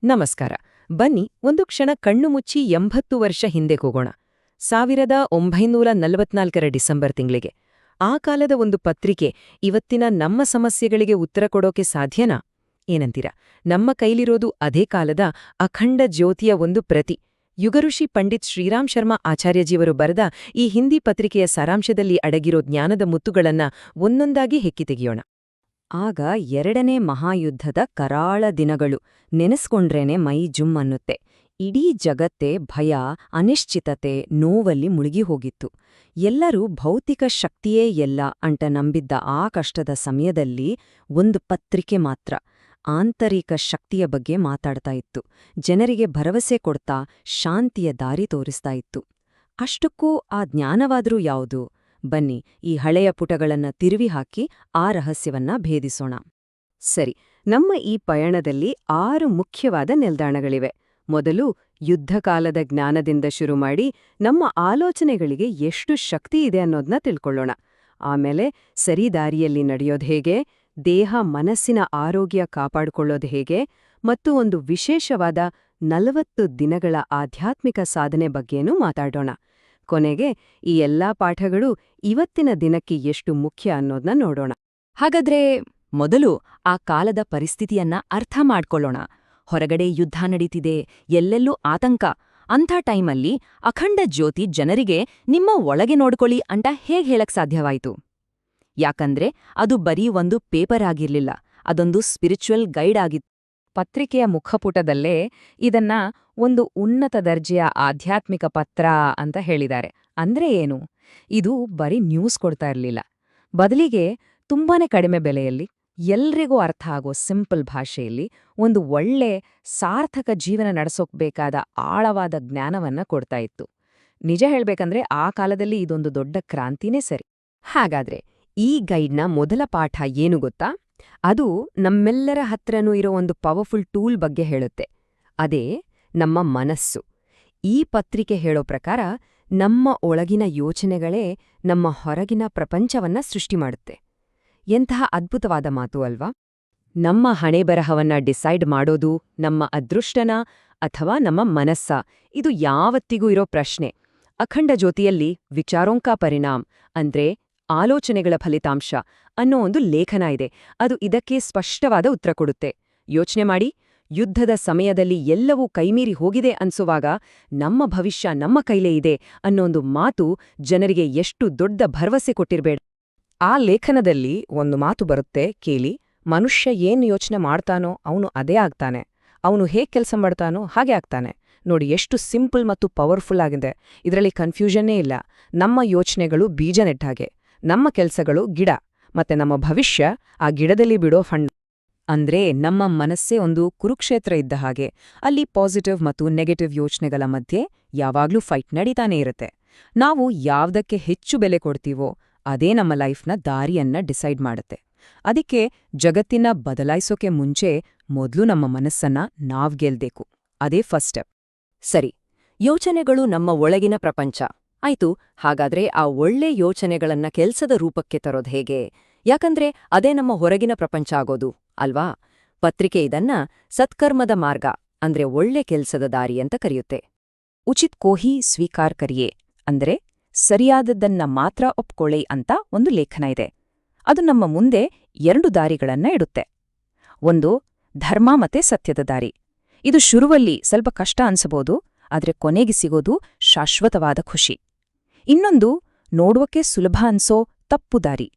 ನಮಸ್ಕಾರ. ಬನ್ನಿ ಒಂದು ಕ್ಷಣ ಕಣ್ಣು ಮುಚ್ಚಿ 80 ವರ್ಷ ಹಿಂದೆ ಹೋಗೋಣ. 1944ರ ಡಿಸೆಂಬರ್ ತಿಂಗಳಿಗೆ. ಆ ಕಾಲದ ಒಂದು ಪತ್ರಿಕೆ ಇವತ್ತಿನ ನಮ್ಮ ಸಮಸ್ಯೆಗಳಿಗೆ ಉತ್ತರ ಕೊಡೋಕೆ ಸಾಧ್ಯನಾ? ಏನಂತೀರಾ? ನಮ್ಮ ಕೈಲಿರೋದು ಅದೇ ಕಾಲದ ಅಖಂಡ ಜ್ಯೋತಿಯ ಒಂದು ಪ್ರತಿ. ಯುಗಋಷಿ ಪಂಡಿತ್ ಶ್ರೀರಾಮ್ ಶರ್ಮಾ ಆಚಾರ್ಯಜಿಯವರು ಬರೆದ ಈ ಹಿಂದಿ ಪತ್ರಿಕೆಯ ಸಾರಾಂಶದಲ್ಲಿ ಅಡಗಿರೋ ಜ್ಞಾನದ ಮುತ್ತುಗಳನ್ನ ಒಂದೊಂದಾಗಿ ಹೆಕ್ಕಿ ತೆಗೆಯೋಣ. ಆಗ ಎರಡನೇ ಮಹಾಯುದ್ಧದ ಕರಾಳ ದಿನಗಳು. ನೆನೆಸ್ಕೊಂಡ್ರೇನೆ ಮೈ ಜುಮ್ ಅನ್ನುತ್ತೆ. ಇಡೀ ಜಗತ್ತೇ ಭಯ, ಅನಿಶ್ಚಿತತೆ, ನೋವಲ್ಲಿ ಮುಳುಗಿ ಹೋಗಿತ್ತು. ಎಲ್ಲರೂ ಭೌತಿಕ ಶಕ್ತಿಯೇ ಎಲ್ಲ ಅಂಟ ನಂಬಿದ್ದ ಆ ಕಷ್ಟದ ಸಮಯದಲ್ಲಿ ಒಂದು ಪತ್ರಿಕೆ ಮಾತ್ರ ಆಂತರಿಕ ಶಕ್ತಿಯ ಬಗ್ಗೆ ಮಾತಾಡ್ತಾ ಇತ್ತು. ಜನರಿಗೆ ಭರವಸೆ ಕೊಡ್ತಾ ಶಾಂತಿಯ ದಾರಿ ತೋರಿಸ್ತಾ ಇತ್ತು. ಅಷ್ಟಕ್ಕೂ ಆ ಜ್ಞಾನವಾದ್ರೂ ಯಾವುದು? ಬನ್ನಿ ಈ ಹಳೆಯ ಪುಟಗಳನ್ನ ತಿರುವಿ ಹಾಕಿ ಆ ರಹಸ್ಯವನ್ನ ಭೇದಿಸೋಣ. ಸರಿ, ನಮ್ಮ ಈ ಪಯಣದಲ್ಲಿ 6 ಮುಖ್ಯವಾದ ನಿಲ್ದಾಣಗಳಿವೆ. ಮೊದಲು ಯುದ್ಧಕಾಲದ ಜ್ಞಾನದಿಂದ ಶುರು ಮಾಡಿ ನಮ್ಮ ಆಲೋಚನೆಗಳಿಗೆ ಎಷ್ಟು ಶಕ್ತಿ ಇದೆ ಅನ್ನೋದನ್ನ ತಿಳ್ಕೊಳ್ಳೋಣ. ಆಮೇಲೆ ಸರಿ ದಾರಿಯಲ್ಲಿ ನಡೆಯೋದು ಹೇಗೆ, ದೇಹ ಮನಸ್ಸಿನ ಆರೋಗ್ಯ ಕಾಪಾಡಿಕೊಳ್ಳೋದು ಹೇಗೆ, ಮತ್ತು ಒಂದು ವಿಶೇಷವಾದ 40 ದಿನಗಳ ಆಧ್ಯಾತ್ಮಿಕ ಸಾಧನೆ ಬಗ್ಗೆನೂ ಮಾತಾಡೋಣ. ಕೊನೆಗೆ ಈ ಎಲ್ಲಾ ಪಾಠಗಳು ಇವತ್ತಿನ ದಿನಕ್ಕೆ ಎಷ್ಟು ಮುಖ್ಯ ಅನ್ನೋದನ್ನ ನೋಡೋಣ. ಹಾಗಾದ್ರೆ ಮೊದಲು ಆ ಕಾಲದ ಪರಿಸ್ಥಿತಿಯನ್ನ ಅರ್ಥ ಮಾಡ್ಕೊಳ್ಳೋಣ. ಹೊರಗಡೆ ಯುದ್ಧ ನಡೀತಿದೆ, ಎಲ್ಲೆಲ್ಲೂ ಆತಂಕ. ಅಂಥ ಟೈಮಲ್ಲಿ ಅಖಂಡ ಜ್ಯೋತಿ ಜನರಿಗೆ ನಿಮ್ಮ ಒಳಗೆ ನೋಡ್ಕೊಳ್ಳಿ ಅಂತ ಹೇಗ್ ಹೇಳಕ್ ಸಾಧ್ಯವಾಯ್ತು? ಯಾಕಂದ್ರೆ ಅದು ಬರೀ ಒಂದು ಪೇಪರ್ ಆಗಿರ್ಲಿಲ್ಲ, ಅದೊಂದು ಸ್ಪಿರಿಚುವಲ್ ಗೈಡ್ ಆಗಿತ್ತು. ಪತ್ರಿಕೆಯ ಮುಖಪುಟದಲ್ಲೇ ಇದನ್ನ ಒಂದು ಉನ್ನತ ದರ್ಜೆಯ ಆಧ್ಯಾತ್ಮಿಕ ಪತ್ರ ಅಂತ ಹೇಳಿದ್ದಾರೆ. ಅಂದ್ರೆ ಏನು? ಇದು ಬರೀ ನ್ಯೂಸ್ ಕೊಡ್ತಾ ಇರಲಿಲ್ಲ. ಬದಲಿಗೆ ತುಂಬಾನೇ ಕಡಿಮೆ ಬೆಲೆಯಲ್ಲಿ, ಎಲ್ರಿಗೂ ಅರ್ಥ ಆಗೋ ಸಿಂಪಲ್ ಭಾಷೆಯಲ್ಲಿ ಒಂದು ಒಳ್ಳೆ ಸಾರ್ಥಕ ಜೀವನ ನಡೆಸೋಕ್ ಬೇಕಾದ ಆಳವಾದ ಜ್ಞಾನವನ್ನ ಕೊಡ್ತಾ ಇತ್ತು. ನಿಜ ಹೇಳ್ಬೇಕಂದ್ರೆ ಆ ಕಾಲದಲ್ಲಿ ಇದೊಂದು ದೊಡ್ಡ ಕ್ರಾಂತಿನೇ ಸರಿ. ಹಾಗಾದ್ರೆ ಈ ಗೈಡ್ನ ಮೊದಲ ಪಾಠ ಏನು ಗೊತ್ತಾ? ಅದು ನಮ್ಮೆಲ್ಲರ ಹತ್ರನೂ ಇರೋ ಒಂದು ಪವರ್ಫುಲ್ ಟೂಲ್ ಬಗ್ಗೆ ಹೇಳುತ್ತೆ. ಅದೇ ನಮ್ಮ ಮನಸ್ಸು. ಈ ಪತ್ರಿಕೆ ಹೇಳೋ ಪ್ರಕಾರ ನಮ್ಮ ಒಳಗಿನ ಯೋಚನೆಗಳೇ ನಮ್ಮ ಹೊರಗಿನ ಪ್ರಪಂಚವನ್ನ ಸೃಷ್ಟಿ ಮಾಡುತ್ತೆ. ಎಂತಹ ಅದ್ಭುತವಾದ ಮಾತು ಅಲ್ವಾ? ನಮ್ಮ ಹಣೆಬರಹವನ್ನ ಡಿಸೈಡ್ ಮಾಡೋದು ನಮ್ಮ ಅದೃಷ್ಟನ ಅಥವಾ ನಮ್ಮ ಮನಸ್ಸ? ಇದು ಯಾವತ್ತಿಗೂ ಇರೋ ಪ್ರಶ್ನೆ. ಅಖಂಡ ಜ್ಯೋತಿಯಲ್ಲಿ ವಿಚಾರೋಂಕ ಪರಿಣಾಮ್ ಅಂದ್ರೆ ಆಲೋಚನೆಗಳ ಫಲಿತಾಂಶ ಅನ್ನೋ ಒಂದು ಲೇಖನ ಇದೆ. ಅದು ಇದಕ್ಕೆ ಸ್ಪಷ್ಟವಾದ ಉತ್ತರ ಕೊಡುತ್ತೆ. ಯೋಚನೆ ಮಾಡಿ, ಯುದ್ಧದ ಸಮಯದಲ್ಲಿ ಎಲ್ಲವೂ ಕೈಮೀರಿ ಹೋಗಿದೆ ಅನ್ಸುವಾಗ ನಮ್ಮ ಭವಿಷ್ಯ ನಮ್ಮ ಕೈಲೇ ಇದೆ ಅನ್ನೋ ಒಂದು ಮಾತು ಜನರಿಗೆ ಎಷ್ಟು ದೊಡ್ಡ ಭರವಸೆ ಕೊಟ್ಟಿರ್ಬೇಡ. ಆ ಲೇಖನದಲ್ಲಿ ಒಂದು ಮಾತು ಬರುತ್ತೆ, ಕೇಳಿ. ಮನುಷ್ಯ ಏನು ಯೋಚನೆ ಮಾಡ್ತಾನೋ ಅವನು ಅದೇ ಆಗ್ತಾನೆ, ಅವನು ಹೇಗೆ ಕೆಲಸ ಮಾಡ್ತಾನೋ ಹಾಗೆ ಆಗ್ತಾನೆ. ನೋಡಿ, ಎಷ್ಟು ಸಿಂಪಲ್ ಮತ್ತು ಪವರ್ಫುಲ್ ಆಗಿದೆ. ಇದರಲ್ಲಿ ಕನ್ಫ್ಯೂಷನ್ನೇ ಇಲ್ಲ. ನಮ್ಮ ಯೋಚನೆಗಳು ಬೀಜ ನೆಟ್ಟಾಗೆ, ನಮ್ಮ ಕೆಲಸಗಳು ಗಿಡ, ಮತ್ತೆ ನಮ್ಮ ಭವಿಷ್ಯ ಆ ಗಿಡದಲ್ಲಿ ಬಿಡೋ ಹಣ್ಣು. ಅಂದ್ರೆ ನಮ್ಮ ಮನಸ್ಸೇ ಒಂದು ಕುರುಕ್ಷೇತ್ರ ಇದ್ದ ಹಾಗೆ. ಅಲ್ಲಿ ಪಾಸಿಟಿವ್ ಮತ್ತು ನೆಗೆಟಿವ್ ಯೋಚನೆಗಳ ಮಧ್ಯೆ ಯಾವಾಗ್ಲೂ ಫೈಟ್ ನಡೀತಾನೇ ಇರುತ್ತೆ. ನಾವು ಯಾವ್ದಕ್ಕೆ ಹೆಚ್ಚು ಬೆಲೆ ಕೊಡ್ತೀವೋ ಅದೇ ನಮ್ಮ ಲೈಫ್ನ ದಾರಿಯನ್ನ ಡಿಸೈಡ್ ಮಾಡುತ್ತೆ. ಅದಕ್ಕೆ ಜಗತ್ತಿನ ಬದಲಾಯಿಸೋಕೆ ಮುಂಚೆ ಮೊದಲು ನಮ್ಮ ಮನಸ್ಸನ್ನ ನಾವ್ ಗೆಲ್ಬೇಕು. ಅದೇ ಫಸ್ಟ್ ಸ್ಟೆಪ್. ಸರಿ, ಯೋಚನೆಗಳು ನಮ್ಮ ಒಳಗಿನ ಪ್ರಪಂಚ ಆಯ್ತು. ಹಾಗಾದ್ರೆ ಆ ಒಳ್ಳೆ ಯೋಚನೆಗಳನ್ನ ಕೆಲ್ಸದ ರೂಪಕ್ಕೆ ತರೋದು ಹೇಗೆ? ಯಾಕಂದ್ರೆ ಅದೇ ನಮ್ಮ ಹೊರಗಿನ ಪ್ರಪಂಚ ಆಗೋದು ಅಲ್ವಾ? ಪತ್ರಿಕೆ ಇದನ್ನ ಸತ್ಕರ್ಮದ ಮಾರ್ಗ ಅಂದ್ರೆ ಒಳ್ಳೆ ಕೆಲ್ಸದ ದಾರಿ ಅಂತ ಕರೆಯುತ್ತೆ. ಉಚಿತ್ ಕೋಹಿ ಸ್ವೀಕಾರ್ ಕರಿಯೇ ಅಂದ್ರೆ ಸರಿಯಾದದ್ದನ್ನ ಮಾತ್ರ ಒಪ್ಕೊಳ್ಳಿ ಅಂತ ಒಂದು ಲೇಖನ ಇದೆ. ಅದು ನಮ್ಮ ಮುಂದೆ 2 ದಾರಿಗಳನ್ನ ಇಡುತ್ತೆ. ಒಂದು ಧರ್ಮ ಮತ್ತೆ ಸತ್ಯದ ದಾರಿ. ಇದು ಶುರುವಲ್ಲಿ ಸ್ವಲ್ಪ ಕಷ್ಟ ಅನ್ಸಬಹುದು, ಆದ್ರೆ ಕೊನೆಗೆ ಸಿಗೋದು ಶಾಶ್ವತವಾದ ಖುಷಿ. ಇನ್ನೊಂದು ನೋಡುವಕ್ಕೆ ಸುಲಭ ಅನ್ಸೋ ತಪ್ಪು ದಾರಿ.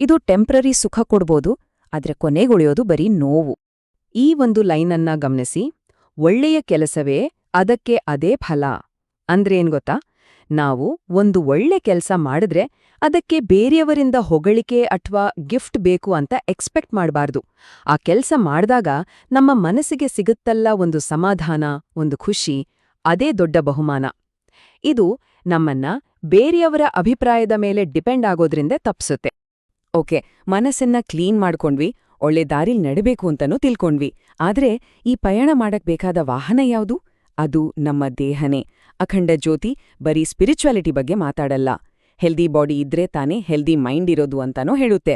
ಇದು ಟೆಂಪ್ರರಿ ಸುಖ ಕೊಡ್ಬೋದು, ಆದ್ರೆ ಕೊನೆಗುಳಿಯೋದು ಬರೀ ನೋವು. ಈ ಒಂದು ಲೈನನ್ನ ಗಮನಿಸಿ. ಒಳ್ಳೆಯ ಕೆಲಸವೇ ಅದಕ್ಕೆ ಅದೇ ಫಲ ಅಂದ್ರೆ ಏನ್ ಗೊತ್ತಾ? ನಾವು ಒಂದು ಒಳ್ಳೆ ಕೆಲಸ ಮಾಡಿದ್ರೆ ಅದಕ್ಕೆ ಬೇರೆಯವರಿಂದ ಹೊಗಳಿಕೆ ಅಥವಾ ಗಿಫ್ಟ್ ಬೇಕು ಅಂತ ಎಕ್ಸ್ಪೆಕ್ಟ್ ಮಾಡಬಾರ್ದು. ಆ ಕೆಲಸ ಮಾಡಿದಾಗ ನಮ್ಮ ಮನಸ್ಸಿಗೆ ಸಿಗುತ್ತಲ್ಲ ಒಂದು ಸಮಾಧಾನ, ಒಂದು ಖುಷಿ, ಅದೇ ದೊಡ್ಡ ಬಹುಮಾನ. ಇದು ನಮ್ಮನ್ನ ಬೇರೆಯವರ ಅಭಿಪ್ರಾಯದ ಮೇಲೆ ಡಿಪೆಂಡ್ ಆಗೋದ್ರಿಂದ ತಪ್ಪಿಸುತ್ತೆ. ಓಕೆ, ಮನಸ್ಸನ್ನ ಕ್ಲೀನ್ ಮಾಡ್ಕೊಂಡ್ವಿ, ಒಳ್ಳೆ ದಾರಿಲ್ ನಡಿಬೇಕು ಅಂತನೂ ತಿಳ್ಕೊಂಡ್ವಿ. ಆದ್ರೆ ಈ ಪಯಣ ಮಾಡಕ್ ಬೇಕಾದ ವಾಹನ ಯಾವುದು? ಅದು ನಮ್ಮ ದೇಹನೇ. ಅಖಂಡ ಜ್ಯೋತಿ ಬರೀ ಸ್ಪಿರಿಚುವಾಲಿಟಿ ಬಗ್ಗೆ ಮಾತಾಡಲ್ಲ. ಹೆಲ್ದಿ ಬಾಡಿ ಇದ್ರೆ ತಾನೇ ಹೆಲ್ದಿ ಮೈಂಡ್ ಇರೋದು ಅಂತಾನೂ ಹೇಳುತ್ತೆ.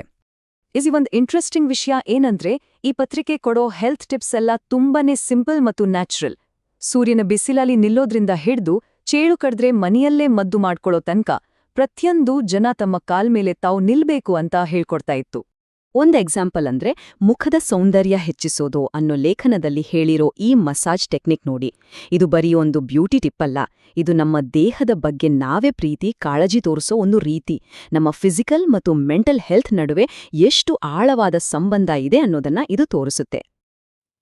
ಒಂದು ಇಂಟ್ರೆಸ್ಟಿಂಗ್ ವಿಷಯ ಏನಂದ್ರೆ ಈ ಪತ್ರಿಕೆ ಕೊಡೋ ಹೆಲ್ತ್ ಟಿಪ್ಸ್ ಎಲ್ಲ ತುಂಬಾನೇ ಸಿಂಪಲ್ ಮತ್ತು ನ್ಯಾಚುರಲ್. ಸೂರ್ಯನ ಬಿಸಿಲಲ್ಲಿ ನಿಲ್ಲೋದ್ರಿಂದ ಹಿಡ್ದು ಚೇಳು ಕಡ್ದ್ರೆ ಮನೆಯಲ್ಲೇ ಮದ್ದು ಮಾಡ್ಕೊಳ್ಳೋ ತನಕ ಪ್ರತಿಯೊಂದು ಜನ ತಮ್ಮ ಕಾಲ್ಮೇಲೆ ತಾವು ನಿಲ್ಬೇಕು ಅಂತ ಹೇಳ್ಕೊಡ್ತಾ ಇತ್ತು. ಒಂದ್ ಎಕ್ಸಾಂಪಲ್ ಅಂದ್ರೆ ಮುಖದ ಸೌಂದರ್ಯ ಹೆಚ್ಚಿಸೋದು ಅನ್ನೋ ಲೇಖನದಲ್ಲಿ ಹೇಳಿರೋ ಈ ಮಸಾಜ್ ಟೆಕ್ನಿಕ್ ನೋಡಿ. ಇದು ಬರೀ ಒಂದು ಬ್ಯೂಟಿ ಟಿಪ್ ಅಲ್ಲ, ಇದು ನಮ್ಮ ದೇಹದ ಬಗ್ಗೆ ನಾವೇ ಪ್ರೀತಿ ಕಾಳಜಿ ತೋರಿಸೋ ಒಂದು ರೀತಿ. ನಮ್ಮ ಫಿಸಿಕಲ್ ಮತ್ತು ಮೆಂಟಲ್ ಹೆಲ್ತ್ ನಡುವೆ ಎಷ್ಟು ಆಳವಾದ ಸಂಬಂಧ ಇದೆ ಅನ್ನೋದನ್ನ ಇದು ತೋರಿಸುತ್ತೆ.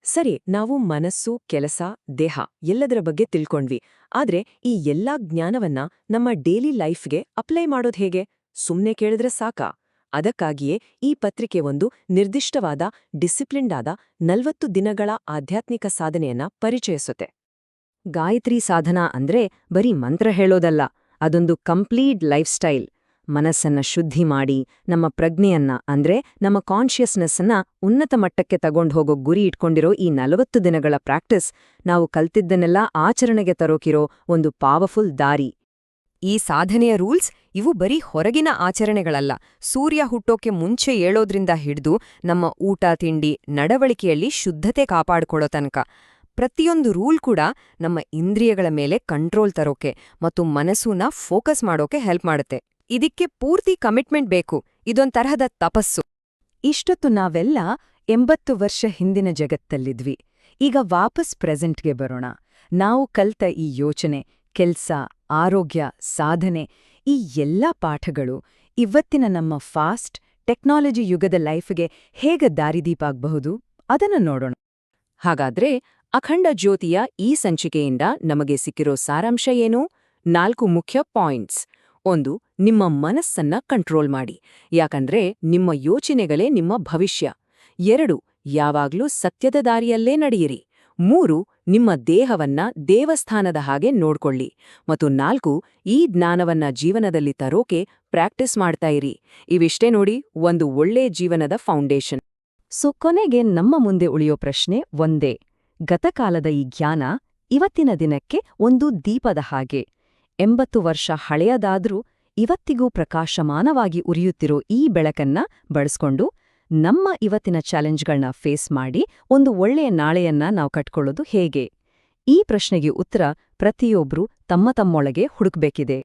ಸರಿ, ನಾವು ಮನಸ್ಸು, ಕೆಲಸ, ದೇಹ ಎಲ್ಲದರ ಬಗ್ಗೆ ತಿಳ್ಕೊಂಡ್ವಿ. ಆದ್ರೆ ಈ ಎಲ್ಲಾ ಜ್ಞಾನವನ್ನ ನಮ್ಮ ಡೈಲಿ ಲೈಫ್ಗೆ ಅಪ್ಲೈ ಮಾಡೋದ್ ಹೇಗೆ? ಸುಮ್ನೆ ಕೇಳಿದ್ರೆ ಸಾಕಾ? ಅದಕ್ಕಾಗಿಯೇ ಈ ಪತ್ರಿಕೆ ಒಂದು ನಿರ್ದಿಷ್ಟವಾದ ಡಿಸಿಪ್ಲಿನ್ಡ್ ಆದ 40 ದಿನಗಳ ಆಧ್ಯಾತ್ಮಿಕ ಸಾಧನೆಯನ್ನ ಪರಿಚಯಿಸುತ್ತೆ. ಗಾಯತ್ರಿ ಸಾಧನಾ ಅಂದ್ರೆ ಬರೀ ಮಂತ್ರ ಹೇಳೋದಲ್ಲ, ಅದೊಂದು ಕಂಪ್ಲೀಟ್ ಲೈಫ್ ಸ್ಟೈಲ್. ಮನಸ್ಸನ್ನ ಶುದ್ಧಿ ಮಾಡಿ ನಮ್ಮ ಪ್ರಜ್ಞೆಯನ್ನ ಅಂದ್ರೆ ನಮ್ಮ ಕಾನ್ಷಿಯಸ್ನೆಸ್ಸನ್ನ ಉನ್ನತ ಮಟ್ಟಕ್ಕೆ ತಗೊಂಡು ಹೋಗೋ ಗುರಿ ಇಟ್ಕೊಂಡಿರೋ ಈ 40 ದಿನಗಳ ಪ್ರಾಕ್ಟಿಸ್ ನಾವು ಕಲ್ತಿದ್ದನ್ನೆಲ್ಲ ಆಚರಣೆಗೆ ತರೋಕಿರೋ ಒಂದು ಪವರ್ಫುಲ್ ದಾರಿ. ಈ ಸಾಧನೆಯ ರೂಲ್ಸ್ ಇವು ಬರೀ ಹೊರಗಿನ ಆಚರಣೆಗಳಲ್ಲ. ಸೂರ್ಯ ಹುಟ್ಟೋಕೆ ಮುಂಚೆ ಏಳೋದ್ರಿಂದ ಹಿಡಿದು ನಮ್ಮ ಊಟ ತಿಂಡಿ ನಡವಳಿಕೆಯಲ್ಲಿ ಶುದ್ಧತೆ ಕಾಪಾಡ್ಕೊಳ್ಳೋ ತನಕ ಪ್ರತಿಯೊಂದು ರೂಲ್ ಕೂಡ ನಮ್ಮ ಇಂದ್ರಿಯಗಳ ಮೇಲೆ ಕಂಟ್ರೋಲ್ ತರೋಕೆ ಮತ್ತು ಮನಸ್ಸನ್ನ ಫೋಕಸ್ ಮಾಡೋಕೆ ಹೆಲ್ಪ್ ಮಾಡುತ್ತೆ. ಇದಕ್ಕೆ ಪೂರ್ತಿ ಕಮಿಟ್ಮೆಂಟ್ ಬೇಕು. ಇದೊಂತರಹದ ತಪಸ್ಸು. ಇಷ್ಟೊತ್ತು ನಾವೆಲ್ಲ 80 ವರ್ಷ ಹಿಂದಿನ ಜಗತ್ತಲ್ಲಿದ್ವಿ. ಈಗ ವಾಪಸ್ ಪ್ರೆಸೆಂಟ್ಗೆ ಬರೋಣ. ನಾವು ಕಲ್ತ ಈ ಯೋಚನೆ, ಕೆಲ್ಸ, ಆರೋಗ್ಯ, ಸಾಧನೆ ಈ ಎಲ್ಲ ಪಾಠಗಳು ಇವತ್ತಿನ ನಮ್ಮ ಫಾಸ್ಟ್ ಟೆಕ್ನಾಲಜಿ ಯುಗದ ಲೈಫ್ಗೆ ಹೇಗೆ ದಾರಿದೀಪ ಆಗ್ಬಹುದು ಅದನ್ನ ನೋಡೋಣ. ಹಾಗಾದ್ರೆ ಅಖಂಡ ಜ್ಯೋತಿಯ ಈ ಸಂಚಿಕೆಯಿಂದ ನಮಗೆ ಸಿಕ್ಕಿರೋ ಸಾರಾಂಶ ಏನು? 4 ಮುಖ್ಯ ಪಾಯಿಂಟ್ಸ್. 1. ನಿಮ್ಮ ಮನಸ್ಸನ್ನ ಕಂಟ್ರೋಲ್ ಮಾಡಿ, ಯಾಕಂದ್ರೆ ನಿಮ್ಮ ಯೋಚನೆಗಳೇ ನಿಮ್ಮ ಭವಿಷ್ಯ. 2. ಯಾವಾಗ್ಲೂ ಸತ್ಯದ ದಾರಿಯಲ್ಲೇ ನಡೆಯಿರಿ. 3. ನಿಮ್ಮ ದೇಹವನ್ನ ದೇವಸ್ಥಾನದ ಹಾಗೆ ನೋಡ್ಕೊಳ್ಳಿ. ಮತ್ತು 4. ಈ ಜ್ಞಾನವನ್ನ ಜೀವನದಲ್ಲಿ ತರೋಕೆ ಪ್ರಾಕ್ಟೀಸ್ ಮಾಡ್ತಾ ಇರಿ. ಇವಿಷ್ಟೇ ನೋಡಿ ಒಂದು ಒಳ್ಳೆ ಜೀವನದ ಫೌಂಡೇಶನ್. ಕೊನೆಗೆ ನಮ್ಮ ಮುಂದೆ ಉಳಿಯೋ ಪ್ರಶ್ನೆ ಒಂದೇ. ಗತಕಾಲದ ಈ ಜ್ಞಾನ ಇವತ್ತಿನ ದಿನಕ್ಕೆ ಒಂದು ದೀಪದ ಹಾಗೆ. 80 ವರ್ಷ ಹಳೆಯದಾದ್ರೂ ಇವತ್ತಿಗೂ ಪ್ರಕಾಶಮಾನವಾಗಿ ಉರಿಯುತ್ತಿರೋ ಈ ಬೆಳಕನ್ನ ಬಳಸ್ಕೊಂಡು ನಮ್ಮ ಇವತ್ತಿನ ಚಾಲೆಂಜ್ಗಳನ್ನ ಫೇಸ್ ಮಾಡಿ ಒಂದು ಒಳ್ಳೆಯ ನಾಳೆಯನ್ನ ನಾವು ಕಟ್ಕೊಳ್ಳೋದು ಹೇಗೆ? ಈ ಪ್ರಶ್ನೆಗೆ ಉತ್ತರ ಪ್ರತಿಯೊಬ್ರೂ ತಮ್ಮ ತಮ್ಮೊಳಗೆ ಹುಡುಕ್ಬೇಕಿದೆ.